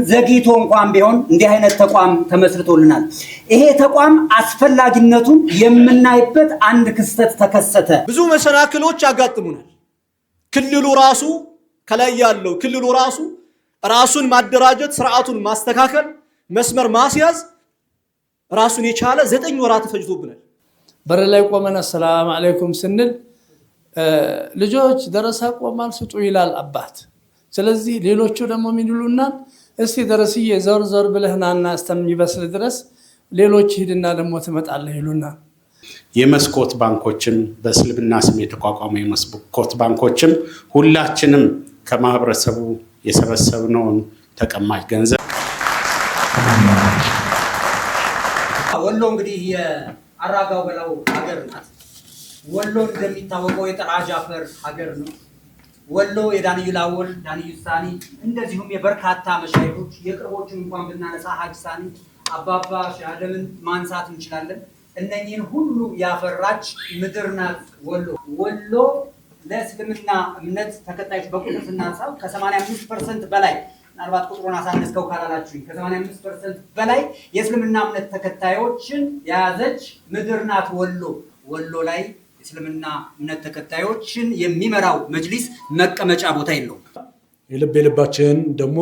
ዘግይቶ እንኳን ቢሆን እንዲህ አይነት ተቋም ተመስርቶልናል። ይሄ ተቋም አስፈላጊነቱን የምናይበት አንድ ክስተት ተከሰተ። ብዙ መሰናክሎች ያጋጥሙናል። ክልሉ ራሱ ከላይ ያለው ክልሉ ራሱን ማደራጀት፣ ስርዓቱን ማስተካከል፣ መስመር ማስያዝ ራሱን የቻለ 9 ወራት ፈጅቶብናል። በር ላይ ቆመን ሰላም አለይኩም ስንል ልጆች ደረሳ ቆማል ስጡ ይላል አባት። ስለዚህ ሌሎቹ ደግሞ ምን ይሉናል? እስቲ ደረስዬ ዘር ብለህናና እስከሚበስል ድረስ ሌሎች ሂድና ደግሞ ትመጣለህ ይሉናል። የመስኮት ባንኮችን በእስልምና ስም የተቋቋሙ የመስኮት ባንኮችም ሁላችንም ከማህበረሰቡ የሰበሰብነውን ተቀማጭ ገንዘብ ወሎ እንግዲህ የአራጋው በላው ሀገር ናት። ወሎ እንደሚታወቀው የጠራጅ አፈር ሀገር ነው። ወሎ የዳንዩ ላወል፣ ዳንዩ ሳኒ እንደዚሁም የበርካታ መሻይኾች የቅርቦችን እንኳን ብናነሳ ሀጅ ሳኒ፣ አባባ ሻደምን ማንሳት እንችላለን። እነኚህን ሁሉ ያፈራች ምድር ናት ወሎ። ወሎ ለእስልምና እምነት ተከታዮች በቁጥር ስናንሳው ከ85% በላይ ምናልባት ቁጥሩን አሳነስከው ካላላችሁ ከ85% በላይ የእስልምና እምነት ተከታዮችን የያዘች ምድር ናት ወሎ። ወሎ ላይ እስልምና እምነት ተከታዮችን የሚመራው መጅሊስ መቀመጫ ቦታ የለውም። የልባችንን ደግሞ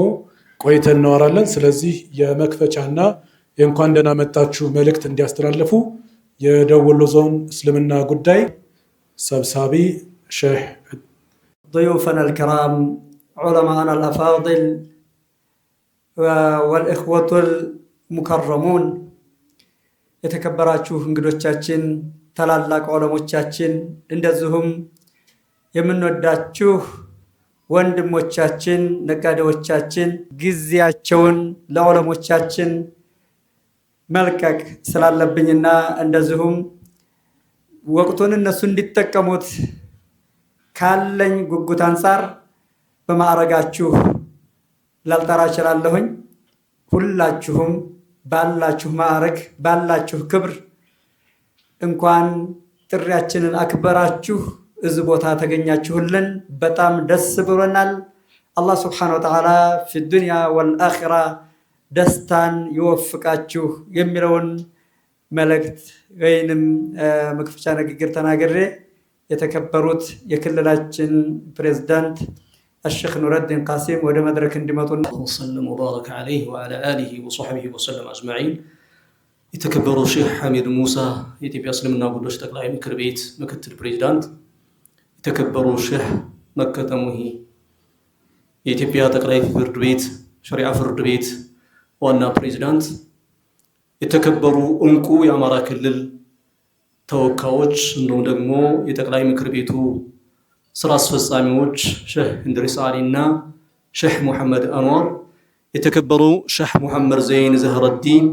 ቆይተን እናወራለን። ስለዚህ የመክፈቻና የእንኳን ደህና መጣችሁ መልእክት እንዲያስተላልፉ የደቡብ ወሎ ዞን እስልምና ጉዳይ ሰብሳቢ ሼህ ضيوفنا الكرام علماءنا الأفاضل والإخوة المكرمون የተከበራችሁ እንግዶቻችን ታላላቅ ዑለሞቻችን እንደዚሁም የምንወዳችሁ ወንድሞቻችን ነጋዴዎቻችን ጊዜያቸውን ለዑለሞቻችን መልቀቅ ስላለብኝና እንደዚሁም ወቅቱን እነሱ እንዲጠቀሙት ካለኝ ጉጉት አንፃር በማዕረጋችሁ ላልጠራ እችላለሁኝ። ሁላችሁም ባላችሁ ማዕረግ ባላችሁ ክብር እንኳን ጥሪያችንን አክበራችሁ እዚህ ቦታ ተገኛችሁልን በጣም ደስ ብሎናል። አላህ ሱብሓነሁ ወተዓላ ፊ ዱንያ ወልአኺራ ደስታን ይወፍቃችሁ የሚለውን መልእክት ወይንም መክፈቻ ንግግር ተናግሬ የተከበሩት የክልላችን ፕሬዝዳንት الشيخ نور الدين قاسم ወደ መድረክ እንዲመጡና ወሰለም ወባረከ ዐለይሂ ወዐላ አሊሂ ወሰህቢሂ ወሰለም አጅመዒን። የተከበሩ ሼህ ሐሚድ ሙሳ የኢትዮጵያ እስልምና ጉዳዮች ጠቅላይ ምክር ቤት ምክትል ፕሬዝዳንት፣ የተከበሩ ሼህ መከተ ሙሂ የኢትዮጵያ ጠቅላይ ፍርድ ቤት ሸሪዓ ፍርድ ቤት ዋና ፕሬዝዳንት፣ የተከበሩ እንቁ የአማራ ክልል ተወካዮች እንዲሁም ደግሞ የጠቅላይ ምክር ቤቱ ስራ አስፈጻሚዎች ሼህ እንድሪስ አሊ እና ሼህ ሙሐመድ አንዋር፣ የተከበሩ ሼህ ሙሐመድ ዘይን ዘህረዲን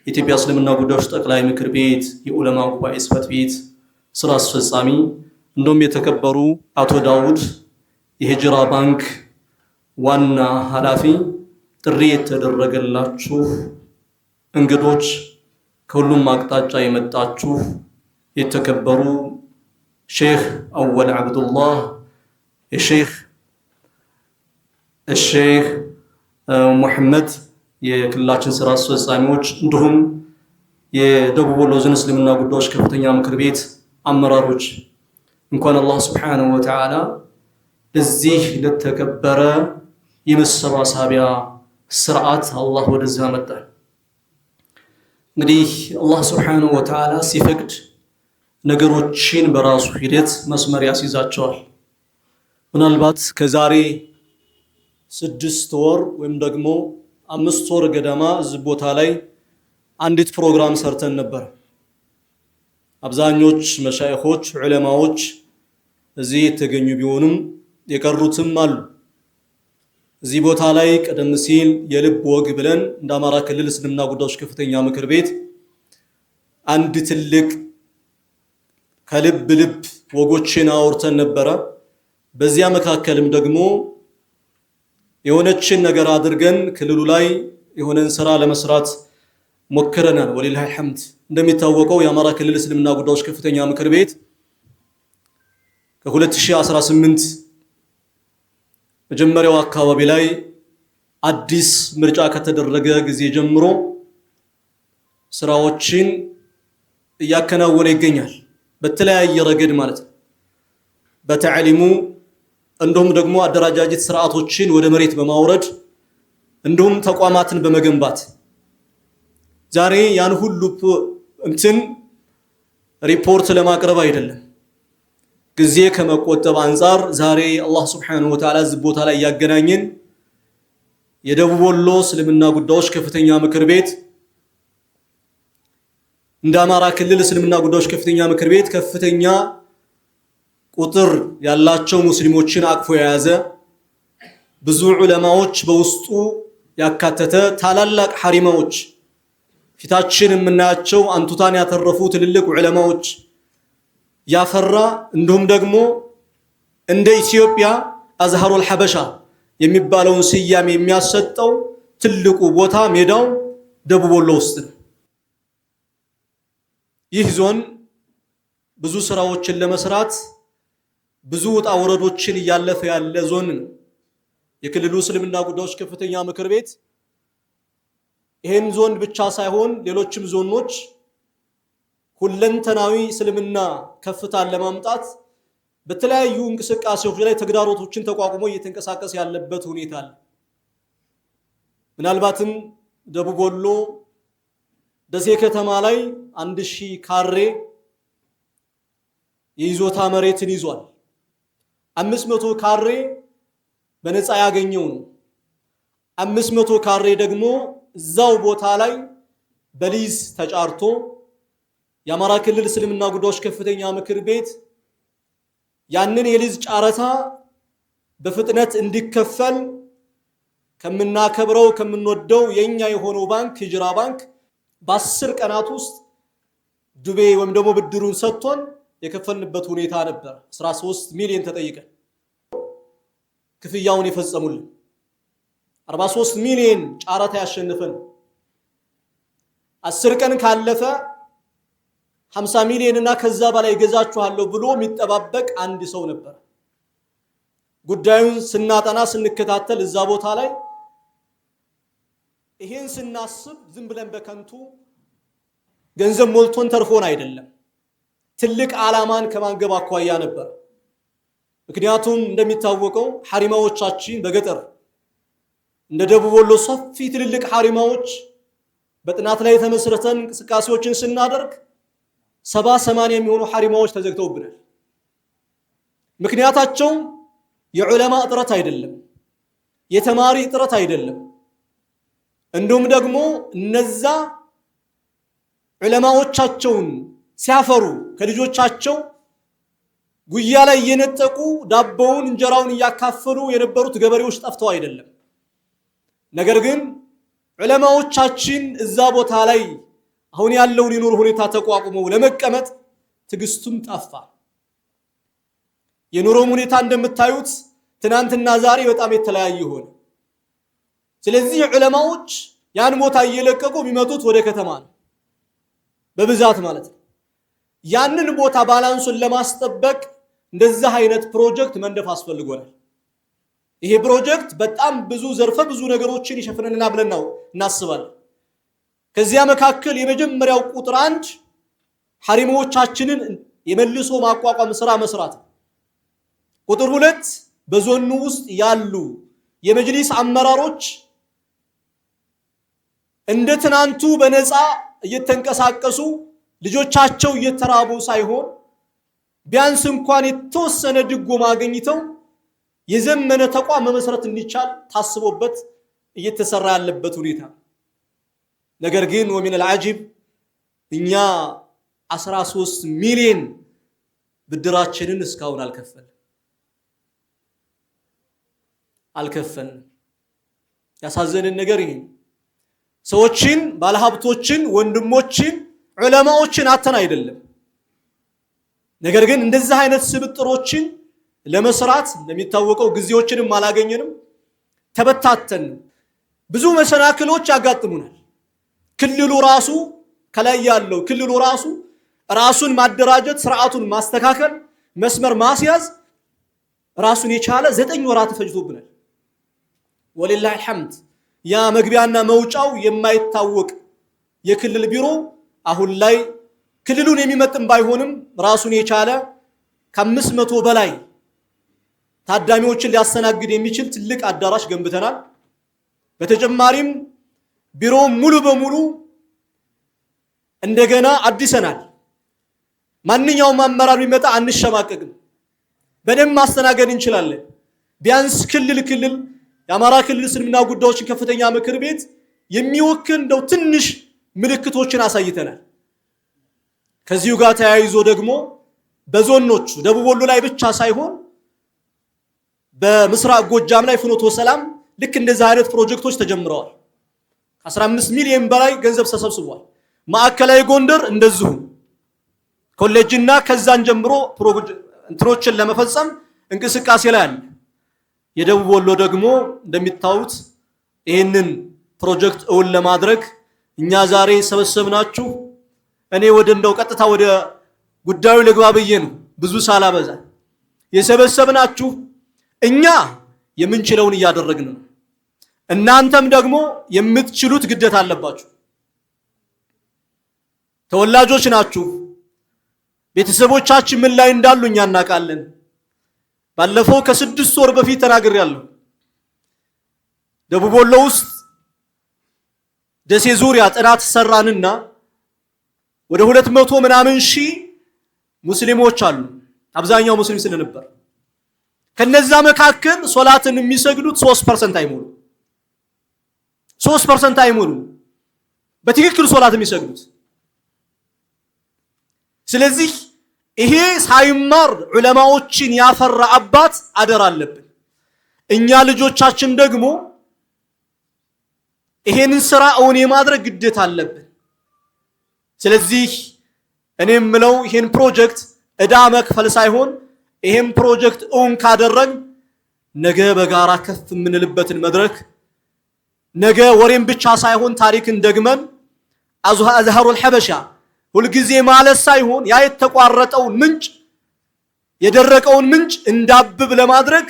የኢትዮጵያ እስልምና ጉዳዮች ጠቅላይ ምክር ቤት የዑለማ ጉባኤ ጽሕፈት ቤት ስራ አስፈጻሚ፣ እንዲሁም የተከበሩ አቶ ዳውድ የሂጅራ ባንክ ዋና ኃላፊ፣ ጥሪ የተደረገላችሁ እንግዶች፣ ከሁሉም አቅጣጫ የመጣችሁ የተከበሩ ሼህ አወል አብዱላህ الشيخ ሙሐመድ የክልላችን ስራ አስፈጻሚዎች እንዲሁም የደቡብ ወሎ ዞን እስልምና ጉዳዮች ከፍተኛ ምክር ቤት አመራሮች እንኳን አላህ ሱብሓነሁ ወተዓላ እዚህ ለተከበረ የመሰባሰቢያ ስርዓት አላህ ወደዚህ አመጣን። እንግዲህ አላህ ሱብሓነሁ ወተዓላ ሲፈቅድ ነገሮችን በራሱ ሂደት መስመር ያስይዛቸዋል። ምናልባት ከዛሬ 6 ወር ወይም ደግሞ 5 ወር ገደማ እዚህ ቦታ ላይ አንዲት ፕሮግራም ሰርተን ነበር። አብዛኞች መሻይኾች ዑለማዎች እዚህ የተገኙ ቢሆንም የቀሩትም አሉ። እዚህ ቦታ ላይ ቀደም ሲል የልብ ወግ ብለን እንደ አማራ ክልል እስልምና ጉዳዮች ከፍተኛ ምክር ቤት አንድ ትልቅ ከልብ ወጎችን አውርተን ነበረ። በዚያ መካከልም ደግሞ የሆነችን ነገር አድርገን ክልሉ ላይ የሆነን ስራ ለመስራት ሞክረናል። ወሊላሂ አልሐምድ። እንደሚታወቀው የአማራ ክልል እስልምና ጉዳዮች ከፍተኛ ምክር ቤት ከ2018 መጀመሪያው አካባቢ ላይ አዲስ ምርጫ ከተደረገ ጊዜ ጀምሮ ስራዎችን እያከናወነ ይገኛል። በተለያየ ረገድ ማለት ነው። በተዕሊሙ እንዲሁም ደግሞ አደረጃጀት ስርዓቶችን ወደ መሬት በማውረድ እንዲሁም ተቋማትን በመገንባት ዛሬ ያን ሁሉ ሪፖርት ለማቅረብ አይደለም፣ ጊዜ ከመቆጠብ አንፃር ዛሬ አላህ Subhanahu Wa Ta'ala እዚህ ቦታ ላይ ያገናኘን የደቡብ ወሎ እስልምና ጉዳዮች ከፍተኛ ምክር ቤት እንደ አማራ ክልል እስልምና ጉዳዮች ከፍተኛ ምክር ቤት ከፍተኛ ቁጥር ያላቸው ሙስሊሞችን አቅፎ የያዘ ብዙ ዑለማዎች በውስጡ ያካተተ ታላላቅ ሐሪማዎች ፊታችን የምናያቸው አንቱታን ያተረፉ ትልልቅ ዑለማዎች ያፈራ እንዲሁም ደግሞ እንደ ኢትዮጵያ አዝሃሩል ሐበሻ የሚባለውን ስያሜ የሚያሰጠው ትልቁ ቦታ ሜዳው ደቡብ ወሎ ውስጥ ነው። ይህ ዞን ብዙ ስራዎችን ለመስራት ብዙ ውጣ ወረዶችን እያለፈ ያለ ዞን ነው። የክልሉ እስልምና ጉዳዮች ከፍተኛ ምክር ቤት ይሄን ዞን ብቻ ሳይሆን ሌሎችም ዞኖች ሁለንተናዊ እስልምና ከፍታን ለማምጣት በተለያዩ እንቅስቃሴዎች ላይ ተግዳሮቶችን ተቋቁሞ እየተንቀሳቀሰ ያለበት ሁኔታ አለ። ምናልባትም ደቡብ ወሎ ደሴ ከተማ ላይ 1000 ካሬ የይዞታ መሬትን ይዟል። 500 ካሬ በነፃ ያገኘው ነው። 500 ካሬ ደግሞ እዛው ቦታ ላይ በሊዝ ተጫርቶ የአማራ ክልል እስልምና ጉዳዮች ከፍተኛ ምክር ቤት ያንን የሊዝ ጫረታ በፍጥነት እንዲከፈል ከምናከብረው ከምንወደው የኛ የሆነው ባንክ ሂጅራ ባንክ በ10 ቀናት ውስጥ ዱቤ ወይም ደግሞ ብድሩን ሰጥቶን የከፈልንበት ሁኔታ ነበር። 13 ሚሊዮን ተጠይቀን ክፍያውን የፈጸሙልን 43 ሚሊዮን ጫረታ ያሸነፈን 10 ቀን ካለፈ 50 ሚሊዮን እና ከዛ በላይ ገዛችኋለሁ ብሎ የሚጠባበቅ አንድ ሰው ነበር። ጉዳዩን ስናጠና ስንከታተል እዛ ቦታ ላይ ይሄን ስናስብ ዝም ብለን በከንቱ ገንዘብ ሞልቶን ተርፎን አይደለም፣ ትልቅ ዓላማን ከማንገብ አኳያ ነበር። ምክንያቱም እንደሚታወቀው ሐሪማዎቻችን በገጠር እንደ ደቡብ ወሎ ሰፊ ትልልቅ ሐሪማዎች በጥናት ላይ ተመስርተን እንቅስቃሴዎችን ስናደርግ 70-80 የሚሆኑ ሐሪማዎች ተዘግተውብናል። ምክንያታቸው የዑለማ እጥረት አይደለም፣ የተማሪ እጥረት አይደለም። እንዲሁም ደግሞ እነዛ ዑለማዎቻቸውን ሲያፈሩ ከልጆቻቸው ጉያ ላይ የነጠቁ ዳቦውን እንጀራውን እያካፈሉ የነበሩት ገበሬዎች ጠፍተው አይደለም። ነገር ግን ዑለማዎቻችን እዛ ቦታ ላይ አሁን ያለውን የኑሮ ሁኔታ ተቋቁመው ለመቀመጥ ትግስቱም ጠፋ። የኑሮም ሁኔታ እንደምታዩት ትናንትና ዛሬ በጣም የተለያየ ሆነ። ስለዚህ ዑለማዎች ያን ቦታ እየለቀቁ የሚመጡት ወደ ከተማ ነው በብዛት ማለት ነው። ያንን ቦታ ባላንሱን ለማስጠበቅ እንደዚህ አይነት ፕሮጀክት መንደፍ አስፈልጎናል። ይሄ ፕሮጀክት በጣም ብዙ ዘርፈ ብዙ ነገሮችን ይሸፍነልና ብለን ነው እናስባለን። ከዚያ መካከል የመጀመሪያው ቁጥር 1 ሐሪሞቻችንን የመልሶ ማቋቋም ስራ መስራት፣ ቁጥር 2 በዞኑ ውስጥ ያሉ የመጅሊስ አመራሮች እንደ ትናንቱ በነፃ እየተንቀሳቀሱ ልጆቻቸው እየተራቡ ሳይሆን ቢያንስ እንኳን የተወሰነ ድጎማ አገኝተው የዘመነ ተቋም መመስረት እንዲቻል ታስቦበት እየተሰራ ያለበት ሁኔታ። ነገር ግን ወሚን العجب እኛ 13 ሚሊዮን ብድራችንን እስካሁን አልከፈልን። ያሳዘነን ነገር ይሄ ሰዎችን ባለሀብቶችን ወንድሞችን ዑለማዎችን አተን አይደለም። ነገር ግን እንደዚህ አይነት ስብጥሮችን ለመስራት እንደሚታወቀው ጊዜዎችንም አላገኘንም፣ ተበታተን። ብዙ መሰናክሎች ያጋጥሙናል። ክልሉ ራሱ ከላይ ያለው ክልሉ ራሱን ማደራጀት፣ ስርዓቱን ማስተካከል፣ መስመር ማስያዝ ራሱን የቻለ 9 ወራት ፈጅቶብናል። ወሊላሂ الحمد ያ መግቢያና መውጫው የማይታወቅ የክልል ቢሮ አሁን ላይ ክልሉን የሚመጥን ባይሆንም ራሱን የቻለ ከ500 በላይ ታዳሚዎችን ሊያስተናግድ የሚችል ትልቅ አዳራሽ ገንብተናል። በተጨማሪም ቢሮው ሙሉ በሙሉ እንደገና አድሰናል። ማንኛውም አመራር ቢመጣ አንሸማቀቅም፣ በደንብ ማስተናገድ እንችላለን። ቢያንስ ክልል የአማራ ክልል እስልምና ጉዳዮችን ከፍተኛ ምክር ቤት የሚወክል እንደው ትንሽ ምልክቶችን አሳይተናል። ከዚሁ ጋር ተያይዞ ደግሞ በዞኖቹ ደቡብ ወሎ ላይ ብቻ ሳይሆን በምስራቅ ጎጃም ላይ ፍኖተ ሰላም ልክ እንደዚህ አይነት ፕሮጀክቶች ተጀምረዋል። ከ15 ሚሊዮን በላይ ገንዘብ ተሰብስቧል። ማዕከላዊ ጎንደር እንደዚሁ ኮሌጅና ከዛን ጀምሮ እንትኖችን ለመፈጸም እንቅስቃሴ ላይ አለ። የደቡብ ወሎ ደግሞ እንደሚታዩት ይህንን ፕሮጀክት እውን ለማድረግ እኛ ዛሬ ሰበሰብናችሁ። እኔ እንደው ቀጥታ ወደ ጉዳዩ ልግባ ብዬ ነው ብዙ ሳላበዛ የሰበሰብናችሁ። እኛ የምንችለውን እያደረግን ነው። እናንተም ደግሞ የምትችሉት ግዴታ አለባችሁ። ተወላጆች ናችሁ። ቤተሰቦቻችን ምን ላይ እንዳሉ እኛ እናውቃለን። ባለፈው ከ6 ወር በፊት ተናግሬያለሁ። ደቡብ ወሎ ውስጥ ደሴ ዙሪያ ጥናት ሰራንና ወደ 200 ምናምን ሺህ ሙስሊሞች አሉ። አብዛኛው ሙስሊም ስለነበር ከነዛ መካከል ሶላትን የሚሰግዱት 3% አይሞሉ 3% አይሞሉ በትክክል ሶላት የሚሰግዱት። ስለዚህ ይሄ ሳይማር ዑለማዎችን ያፈራ አባት አደር አለብን። እኛ ልጆቻችን ደግሞ ይሄንን ስራ እውን የማድረግ ግዴታ አለብን። ስለዚህ እኔም ምለው ይሄን ፕሮጀክት እዳ መክፈል ሳይሆን ይሄን ፕሮጀክት እውን ካደረግ ነገ በጋራ ከፍ የምንልበትን መድረክ ነገ ወሬን ብቻ ሳይሆን ታሪክን ደግመን አዝሃሩል ሐበሻ ሁልጊዜ ማለት ሳይሆን ያ የተቋረጠውን ምንጭ የደረቀውን ምንጭ እንዳብብ ለማድረግ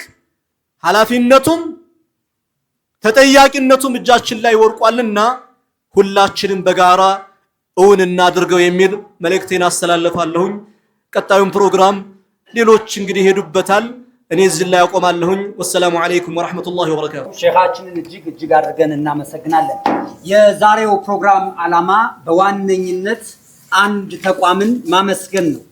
ኃላፊነቱም ተጠያቂነቱም እጃችን ላይ ወርቋልና ሁላችንም በጋራ እውን እናድርገው የሚል መልእክቴን አስተላልፋለሁኝ። ቀጣዩን ፕሮግራም ሌሎች እንግዲህ ሄዱበታል። እኔ እዚህ ላይ አቆማለሁኝ። ወሰላሙ አለይኩም ወራህመቱላሂ ወበረካቱ። ሼኻችንን እጅግ አድርገን እናመሰግናለን። የዛሬው ፕሮግራም ዓላማ በዋነኝነት አንድ ተቋምን ማመስገን ነው።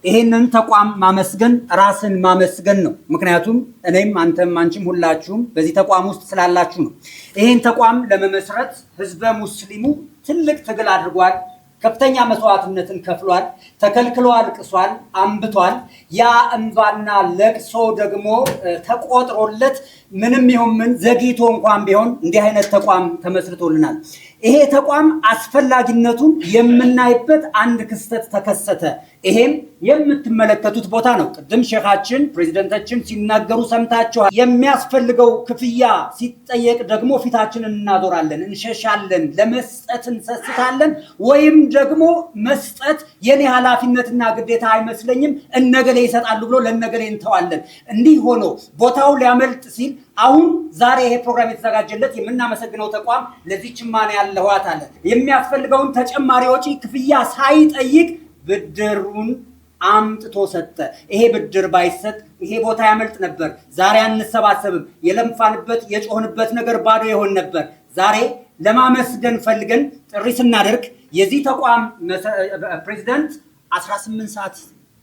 ይሄንን ተቋም ማመስገን ራስን ማመስገን ነው። ምክንያቱም እኔም አንተም አንቺም ሁላችሁም በዚህ ተቋም ውስጥ ስላላችሁ ነው። ይሄን ተቋም ለመመስረት ህዝበ ሙስሊሙ ትልቅ ትግል አድርጓል። ከፍተኛ መስዋዕትነትን ከፍሏል። ተከልክሎ አልቅሷል፣ አንብቷል። ያ እንባና ለቅሶ ደግሞ ተቆጥሮለት ምንም ይሁን ምን ዘግይቶ እንኳን ቢሆን እንዲህ አይነት ተቋም ተመስርቶልናል። ይሄ ተቋም አስፈላጊነቱን የምናይበት አንድ ክስተት ተከሰተ። ይሄም የምትመለከቱት ቦታ ነው። ቅድም ሼኻችን ፕሬዝዳንታችን ሲናገሩ ሰምታችኋል። የሚያስፈልገው ክፍያ ሲጠየቅ ደግሞ ፊታችንን እናዞራለን፣ እንሸሻለን፣ ለመስጠት እንሰስታለን፣ ወይም ደግሞ መስጠት የኔ ኃላፊነትና ግዴታ አይመስለኝም እነገሌ ይሰጣሉ ብሎ ለነገሌ እንተዋለን። እንዲህ ሆኖ ቦታው ሊያመልጥ ሲል አሁን ዛሬ ይሄ ፕሮግራም የተዘጋጀለት የምናመሰግነው ተቋም ለዚህች ማን ያለዋት አለ የሚያስፈልገውን ተጨማሪ ወጪ ክፍያ ሳይጠይቅ ብድሩን አምጥቶ ሰጠ። ይሄ ብድር ባይሰጥ ይሄ ቦታ ያመልጥ ነበር። ዛሬ አንሰባሰብም። የለምፋንበት የጮህንበት ነገር ባዶ ይሆን ነበር። ዛሬ ለማመስገን ፈልገን ጥሪ ስናደርግ የዚህ ተቋም ፕሬዝዳንት 18 ሰዓት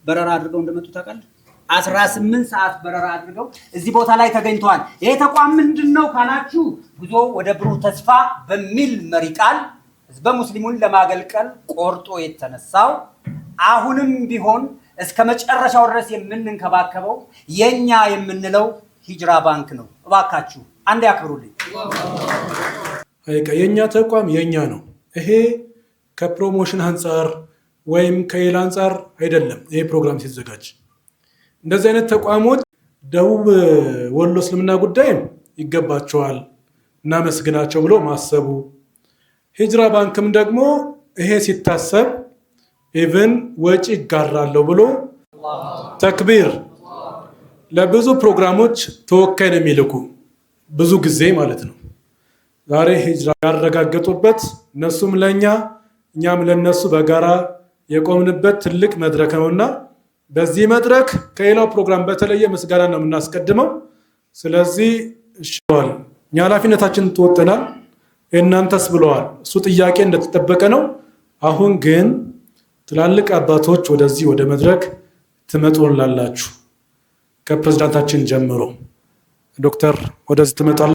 በረራ አድርገው እንደመጡ ታውቃለህ። 18 ሰዓት በረራ አድርገው እዚህ ቦታ ላይ ተገኝተዋል። ይሄ ተቋም ምንድነው ካላችሁ ጉዞ ወደ ብሩህ ተስፋ በሚል መሪ ቃል ህዝበ ሙስሊሙን ለማገልገል ቆርጦ የተነሳው አሁንም ቢሆን እስከ መጨረሻው ድረስ የምንንከባከበው የኛ የምንለው ሂጅራ ባንክ ነው። እባካችሁ አንድ ያክብሩልኝ። የኛ ተቋም የኛ ነው። ይሄ ከፕሮሞሽን አንፃር ወይም ከሌላ አንፃር አይደለም። ይሄ ፕሮግራም ሲዘጋጅ እንደዚህ አይነት ተቋሞች ደቡብ ወሎ እስልምና ጉዳይም ይገባቸዋል እናመስግናቸው ብሎ ማሰቡ፣ ሂጅራ ባንክም ደግሞ ይሄ ሲታሰብ ኢቭን ወጪ ይጋራለሁ ብሎ ተክቢር ለብዙ ፕሮግራሞች ተወካይ ነው የሚልኩ ብዙ ጊዜ ማለት ነው። ዛሬ ሂጅራ ያረጋገጡበት እነሱም ለኛ እኛም ለነሱ በጋራ የቆምንበት ትልቅ መድረክ ነውና በዚህ መድረክ ከሌላው ፕሮግራም በተለየ ምስጋና ነው የምናስቀድመው። ስለዚህ እሺዋል እኛ ኃላፊነታችንን ተወጥተናል፣ እናንተስ ብለዋል። እሱ ጥያቄ እንደተጠበቀ ነው። አሁን ግን ትላልቅ አባቶች ወደዚህ ወደ መድረክ ትመጡላላችሁ። ከፕሬዝዳንታችን ጀምሮ ዶክተር ወደዚህ ትመጣላችሁ።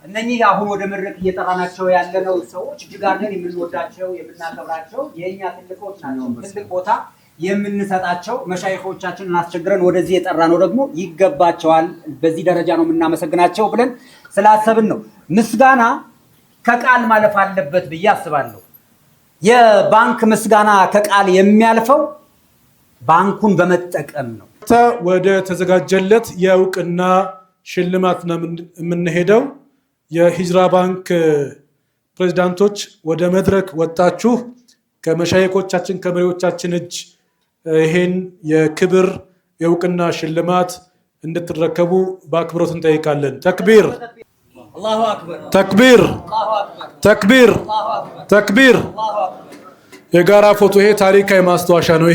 እነኚህ አሁን ወደ መድረክ እየጠራናቸው ያለነው ሰዎች እጅግ አድርገን የምንወዳቸው የምናከብራቸው የእኛ ትልቆች ናቸው። ትልቅ ቦታ የምንሰጣቸው መሻይኾቻችንን አስቸግረን ወደዚህ የጠራ ነው ደግሞ ይገባቸዋል፣ በዚህ ደረጃ ነው የምናመሰግናቸው ብለን ስላሰብን ነው። ምስጋና ከቃል ማለፍ አለበት ብዬ አስባለሁ። የባንክ ምስጋና ከቃል የሚያልፈው ባንኩን በመጠቀም ነው። ወደ ተዘጋጀለት የእውቅና ሽልማት ነው የምንሄደው። የሂጅራ ባንክ ፕሬዝዳንቶች ወደ መድረክ ወጣችሁ ከመሻይኮቻችን ከመሪዎቻችን እጅ ይሄን የክብር የእውቅና ሽልማት እንድትረከቡ በአክብሮት እንጠይቃለን። ተክቢር አላሁ አክበር፣ ተክቢር፣ ተክቢር፣ ተክቢር። የጋራ ፎቶ ይሄ ታሪካዊ ማስታወሻ ነው።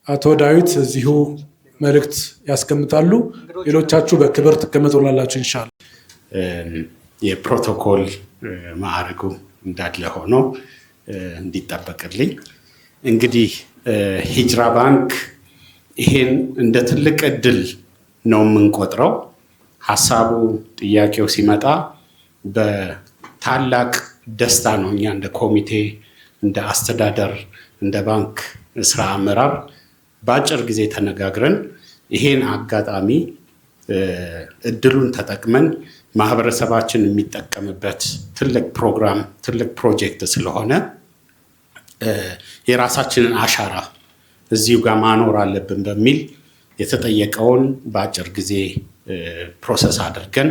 አቶ ዳዊት እዚሁ መልእክት ያስቀምጣሉ። ሌሎቻችሁ በክብር ትቀመጡላላችሁ ኢንሻአላህ። የፕሮቶኮል ማዕረጉ እንዳለ ሆኖ እንዲጠበቅልኝ እንግዲህ ሂጅራ ባንክ ይሄን እንደ ትልቅ እድል ነው የምንቆጥረው። ሀሳቡ ጥያቄው ሲመጣ በታላቅ ደስታ ነው። እኛ እንደ ኮሚቴ፣ እንደ አስተዳደር፣ እንደ ባንክ ስራ አመራር በአጭር ጊዜ ተነጋግረን ይሄን አጋጣሚ እድሉን ተጠቅመን ማህበረሰባችን የሚጠቀምበት ትልቅ ፕሮግራም ትልቅ ፕሮጀክት ስለሆነ የራሳችንን አሻራ እዚሁ ጋር ማኖር አለብን በሚል የተጠየቀውን በአጭር ጊዜ ፕሮሰስ አድርገን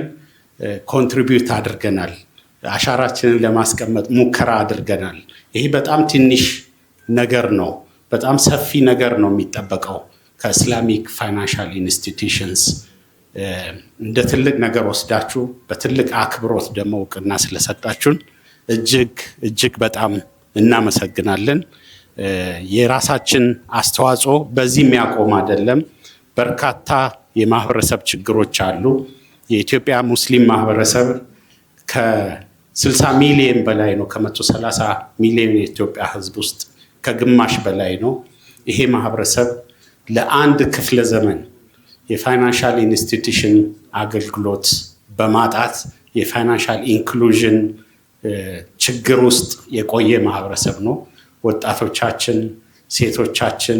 ኮንትሪቢዩት አድርገናል። አሻራችንን ለማስቀመጥ ሙከራ አድርገናል። ይሄ በጣም ትንሽ ነገር ነው። በጣም ሰፊ ነገር ነው የሚጠበቀው ከኢስላሚክ ፋይናንሻል ኢንስቲትዩሽንስ። እንደ ትልቅ ነገር ወስዳችሁ በትልቅ አክብሮት ደግሞ እውቅና ስለሰጣችሁን እጅግ በጣም እናመሰግናለን። የራሳችን አስተዋጽኦ በዚህ የሚያቆም አይደለም። በርካታ የማህበረሰብ ችግሮች አሉ። የኢትዮጵያ ሙስሊም ማህበረሰብ ከ60 ሚሊዮን በላይ ነው። ከ130 ሚሊዮን የኢትዮጵያ ህዝብ ውስጥ ከግማሽ በላይ ነው። ይሄ ማህበረሰብ ለአንድ ክፍለ ዘመን የፋይናንሻል ኢንስቲትዩሽን አገልግሎት በማጣት የፋይናንሻል ኢንክሉዥን ችግር ውስጥ የቆየ ማህበረሰብ ነው። ወጣቶቻችን፣ ሴቶቻችን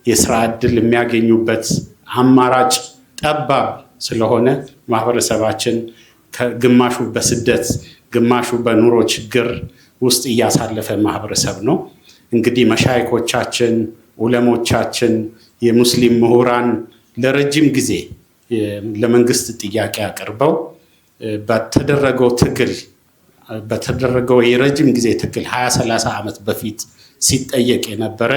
የስራ ዕድል የሚያገኙበት አማራጭ ጠባብ ስለሆነ ማህበረሰባችን ከግማሹ በስደት ግማሹ በኑሮ ችግር ውስጥ እያሳለፈ ማህበረሰብ ነው። እንግዲህ መሻይኮቻችን፣ ዑለሞቻችን፣ የሙስሊም ምሁራን ለረጅም ጊዜ ለመንግስት ጥያቄ አቅርበው በተደረገው የረጅም ጊዜ ትግል 20-30 ዓመት በፊት ሲጠየቅ የነበረ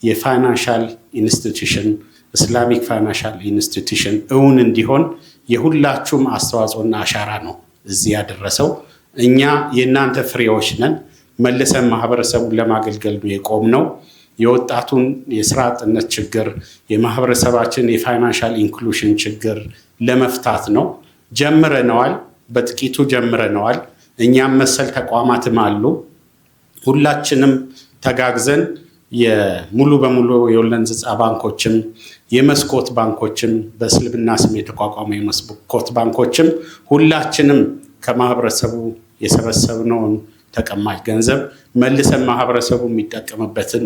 የፋይናንሻል ኢንስቲትዩሽን ኢስላሚክ ፋይናንሻል ኢንስቲትዩሽን እውን እንዲሆን የሁላችሁም አስተዋጽኦና አሻራ ነው እዚህ ያደረሰው። እኛ የእናንተ ፍሬዎች ነን። መልሰን ማህበረሰቡን ለማገልገል ነው የቆምነው። የወጣቱን የስራ አጥነት ችግር፣ የማህበረሰባችን የፋይናንሻል ኢንክሉዥን ችግር ለመፍታት ነው። ጀምረነዋል፣ በጥቂቱ ጀምረነዋል። እኛም መሰል ተቋማትም አሉ። ሁላችንም ተጋግዘን ሙሉ በሙሉ የወለድ ነፃ ባንኮችም የመስኮት ባንኮችም በእስልምና ስም የተቋቋሙ የመስኮት ባንኮችም ሁላችንም ከማህበረሰቡ የሰበሰብነውን ተቀማጭ ገንዘብ መልሰን ማህበረሰቡ የሚጠቀምበትን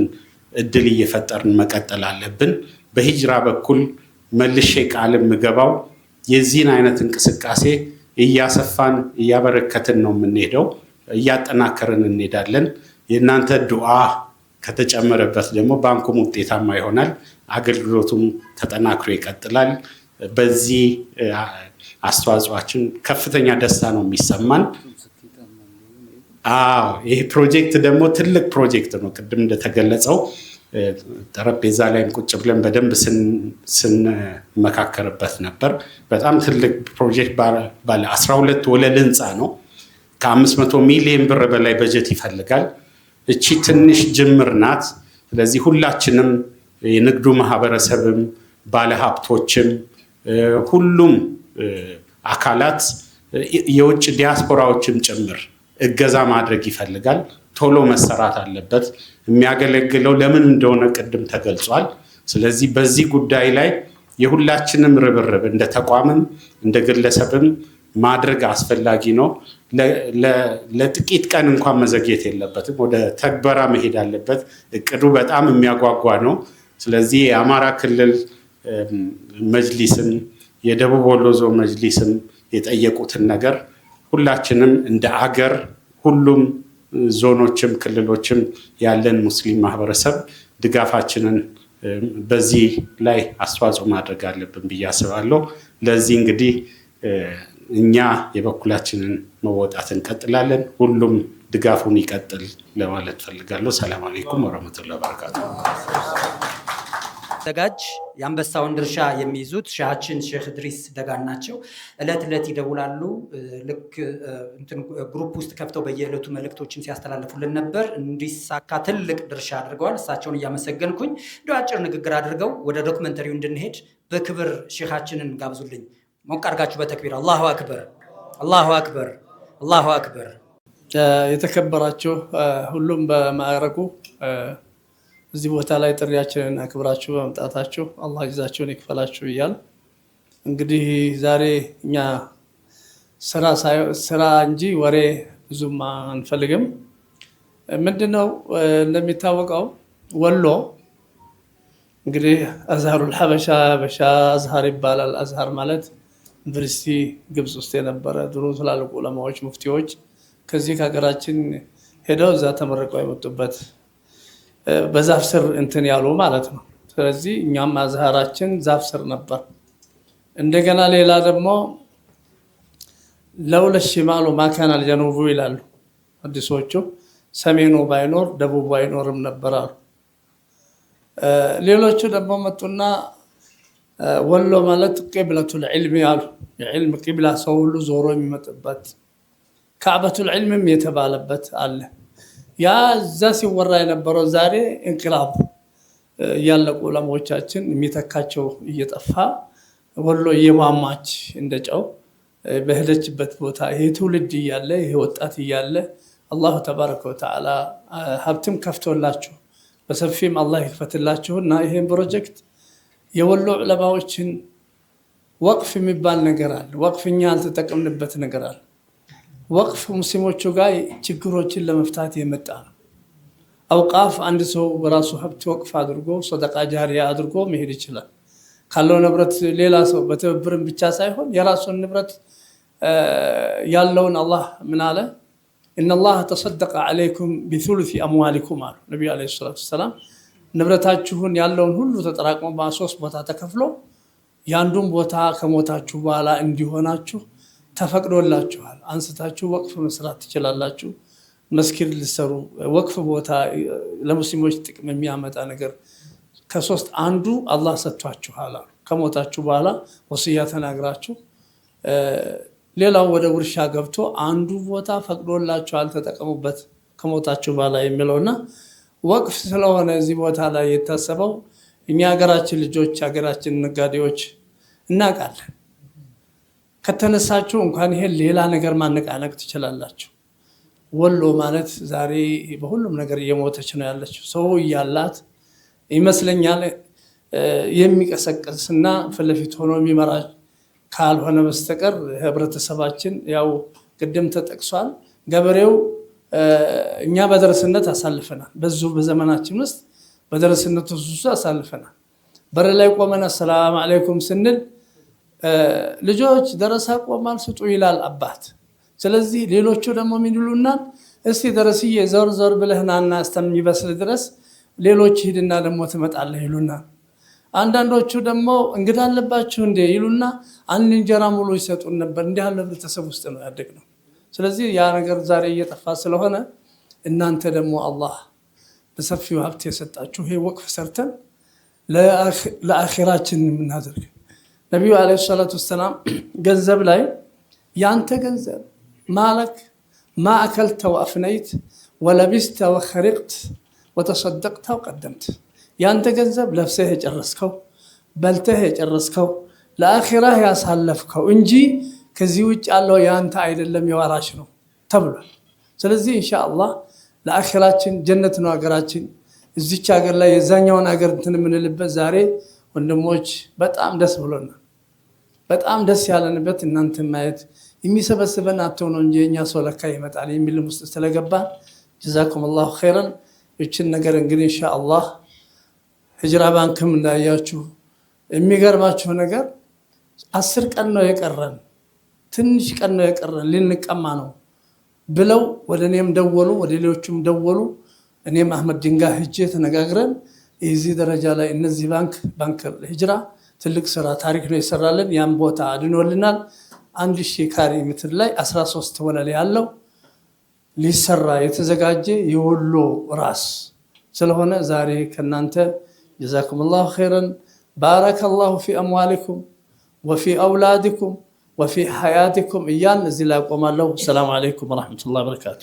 እድል እየፈጠርን መቀጠል አለብን። በሂጅራ በኩል መልሼ ቃል የምገባው የዚህን አይነት እንቅስቃሴ እያሰፋን እያበረከትን ነው የምንሄደው፣ እያጠናከርን እንሄዳለን። የእናንተ ዱዓ ከተጨመረበት ደግሞ ባንኩም ውጤታማ ይሆናል፣ አገልግሎቱም ተጠናክሮ ይቀጥላል። በዚህ አስተዋጽኦአችን ከፍተኛ ደስታ ነው የሚሰማን። ይህ ፕሮጀክት ደግሞ ትልቅ ፕሮጀክት ነው። ቅድም እንደተገለጸው ጠረጴዛ ላይም ቁጭ ብለን በደንብ ስንመካከርበት ነበር። በጣም ትልቅ ፕሮጀክት ባለ 12 ወለል ህንፃ ነው። ከ500 ሚሊዮን ብር በላይ በጀት ይፈልጋል። እቺ ትንሽ ጅምር ናት። ስለዚህ ሁላችንም የንግዱ ማህበረሰብም ባለሀብቶችም ሁሉም አካላት የውጭ ዲያስፖራዎችም ጭምር እገዛ ማድረግ ይፈልጋል። ቶሎ መሰራት አለበት። የሚያገለግለው ለምን እንደሆነ ቅድም ተገልጿል። ስለዚህ በዚህ ጉዳይ ላይ የሁላችንም ርብርብ እንደ ተቋምም እንደ ግለሰብም ማድረግ አስፈላጊ ነው። ለጥቂት ቀን እንኳን መዘግየት የለበትም። ወደ ተግበራ መሄድ አለበት። እቅዱ በጣም የሚያጓጓ ነው። ስለዚህ የአማራ ክልል መጅሊስም የደቡብ ወሎ ዞን መጅሊስም የጠየቁትን ነገር ሁላችንም እንደ አገር ሁሉም ዞኖችም ክልሎችም ያለን ሙስሊም ማህበረሰብ ድጋፋችንን በዚህ ላይ አስተዋጽኦ ማድረግ አለብን ብዬ አስባለሁ። ለዚህ እንግዲህ እኛ የበኩላችንን መወጣት እንቀጥላለን። ሁሉም ድጋፉን ይቀጥል ለማለት ፈልጋለሁ። ሰላም አለይኩም ወራህመቱላሂ ወበረካቱ። ዘጋጅ የአንበሳውን ድርሻ የሚይዙት ሼሃችን ሼህ ኢድሪስ ደጋን ናቸው። እለት ይደውላሉ። ልክ ግሩፕ ውስጥ ከፍተው በየዕለቱ መልእክቶችን ሲያስተላልፉልን ነበር። እንዲሳካ ትልቅ ድርሻ አድርገዋል። እሳቸውን እያመሰገንኩኝ እንደው አጭር ንግግር አድርገው ወደ ዶክመንተሪው እንድንሄድ በክብር ሼሃችንን ጋብዙልኝ። ሞቅ አድርጋችሁ በተክቢር አላሁ አክበር፣ አላሁ አክበር፣ አላሁ አክበር። የተከበራችሁ ሁሉም በማዕረጉ እዚህ ቦታ ላይ ጥሪያችንን አክብራችሁ በመምጣታችሁ አላህ ጀዛችሁን ይክፈላችሁ እያል እንግዲህ ዛሬ እኛ ስራ እንጂ ወሬ ብዙም አንፈልግም። ምንድነው እንደሚታወቀው ወሎ እንግዲህ አዝሃሩል ሐበሻ አዝሃር ይባላል። አዝሃር ማለት ዩኒቨርሲቲ ግብጽ ውስጥ የነበረ ድሮ ትላልቅ ዑለማዎች ሙፍቲዎች ከዚህ ከሀገራችን ሄደው እዛ ተመርቀው የመጡበት በዛፍ ስር እንትን ያሉ ማለት ነው። ስለዚህ እኛም አዝሃራችን ዛፍ ስር ነበር። እንደገና ሌላ ደግሞ ለውለ ሽማሉ ማካን አልጀኑቡ ይላሉ አዲሶቹ። ሰሜኑ ባይኖር ደቡቡ አይኖርም ነበር አሉ። ሌሎቹ ደግሞ መጡና ወሎ ማለት ቂብለቱል ዒልም ያሉ። የዒልም ቂብላ ሰው ሁሉ ዞሮ የሚመጥበት ካዕበቱል ዒልምም የተባለበት አለ። ያ እዛ ሲወራ የነበረው ዛሬ እንቅላብ እያለቁ ዑለማዎቻችን የሚተካቸው እየጠፋ ወሎ እየማማች እንደጨው በሄደችበት ቦታ ይሄ ትውልድ እያለ ይሄ ወጣት እያለ አላሁ ተባረከ ወተዓላ ሀብትም ከፍቶላችሁ በሰፊም አላህ ይክፈትላችሁና ይሄን ፕሮጀክት የወሎ ዑለማዎችን ወቅፍ የሚባል ነገር አለ። ወቅፍ እኛ ያልተጠቀምንበት ነገር አለ። ወቅፍ ሙስሊሞቹ ጋር ችግሮችን ለመፍታት የመጣ ነው። አውቃፍ አንድ ሰው በራሱ ሀብት ወቅፍ አድርጎ ሰደቃ ጃሪያ አድርጎ መሄድ ይችላል። ካለው ንብረት ሌላ ሰው በትብብርም ብቻ ሳይሆን የራሱን ንብረት ያለውን አላህ ምን አለ? ኢነላህ ተሰደቀ ዐለይኩም ቢሱሉሲ አምዋሊኩም አሉ ነቢዩ ዐለይሂ ሰላቱ ወሰላም። ንብረታችሁን ያለውን ሁሉ ተጠራቅሞ በሶስት ቦታ ተከፍሎ ያንዱን ቦታ ከሞታችሁ በኋላ እንዲሆናችሁ ተፈቅዶላችኋል። አንስታችሁ ወቅፍ መስራት ትችላላችሁ። መስጊድ ልሰሩ ወቅፍ ቦታ ለሙስሊሞች ጥቅም የሚያመጣ ነገር ከሶስት አንዱ አላህ ሰጥቷችኋል። ከሞታችሁ በኋላ ወስያ ተናግራችሁ ሌላው ወደ ውርሻ ገብቶ አንዱ ቦታ ፈቅዶላችኋል ተጠቀሙበት ከሞታችሁ በኋላ የሚለውና ወቅፍ ስለሆነ እዚህ ቦታ ላይ የታሰበው እኛ ሀገራችን ልጆች ሀገራችን ነጋዴዎች እናውቃለን። ከተነሳችሁ እንኳን ይሄን ሌላ ነገር ማነቃነቅ ትችላላችሁ። ወሎ ማለት ዛሬ በሁሉም ነገር እየሞተች ነው ያለችው። ሰው እያላት ይመስለኛል የሚቀሰቅስና ፊት ለፊት ሆኖ የሚመራ ካልሆነ በስተቀር ህብረተሰባችን ያው ቅድም ተጠቅሷል። ገበሬው እኛ በደረስነት አሳልፈናል። በዙ በዘመናችን ውስጥ በደረስነት ውስጥ አሳልፈናል። በር ላይ ቆመን አሰላም አለይኩም ስንል ልጆች ደረሳ ቆማል ስጡ ይላል አባት። ስለዚህ ሌሎቹ ደግሞ ምን ይሉናል? እስቲ ደረስዬ ዞር ብለህናና እስከሚበስል ድረስ ሌሎች ሂድና ደግሞ ትመጣለህ ይሉናል። አንዳንዶቹ ደግሞ እንግዳ አለባችሁ እንዴ ይሉና አንድ እንጀራ ሙሉ ይሰጡን ነበር። እንዲህ ያለ ህብረተሰብ ውስጥ ነው ያደግነው። ስለዚህ ያ ነገር ዛሬ እየጠፋ ስለሆነ እናንተ ደግሞ አላህ በሰፊው ሀብት የሰጣችሁ ይሄ ወቅፍ ሰርተን ለአኺራችን የምናደርግ ነቢዩ ዓለይሂ ሰላቱ ወሰላም ገንዘብ ላይ ያንተ ገንዘብ ማለክ ማ አከልተ ወአፍነይት ወለቢስተ ወኸሪቅት ወተሰደቅተ ወቀደምት ያንተ ገንዘብ ለብሰህ የጨረስከው በልተህ የጨረስከው ለአኺራህ ያሳለፍከው እንጂ ከዚህ ውጭ ያለው ያንተ አይደለም የዋራሽ ነው ተብሏል። ስለዚህ ኢንሻአላህ ለአኺራችን ጀነት ነው ሀገራችን። እዚች ሀገር ላይ የዛኛውን ሀገር እንትን የምንልበት ዛሬ ወንድሞች በጣም ደስ ብሎናል። በጣም ደስ ያለንበት እናንተ ማየት የሚሰበስበን አጥተው ነው እንጂ እኛ ሰው ለካ ይመጣል የሚል ውስጥ ስለገባ ጀዛኩም አላሁ ኸይረን። እችን ነገር እንግዲህ ኢንሻአላህ ሂጅራ ባንክም እንዳያችሁ የሚገርማችሁ ነገር 10 ቀን ነው የቀረን፣ ትንሽ ቀን ነው የቀረን ልንቀማ ነው ብለው ወደ እኔም ደወሉ፣ ወደ ሌሎችም ደወሉ። እኔም አህመድ ድንጋይ ሂጄ ተነጋግረን እዚህ ደረጃ ላይ እነዚህ ባንክ ሂጅራ ትልቅ ስራ ታሪክ ነው ይሰራልን። ያን ቦታ አድኖልናል። 1000 ካሬ ሜትር ላይ 13 ወለል ያለው ሊሰራ የተዘጋጀ የወሎ ራስ ስለሆነ ዛሬ ከናንተ ጀዛኩሙላሁ ኸይረን ባረከላሁ ፊ አምዋሊኩም ወፊ አውላዲኩም ወፊ ሐያቲኩም እያን እዚህ ላይ ቆማለሁ። ሰላም አለይኩም ወራህመቱላሂ ወበረካቱ።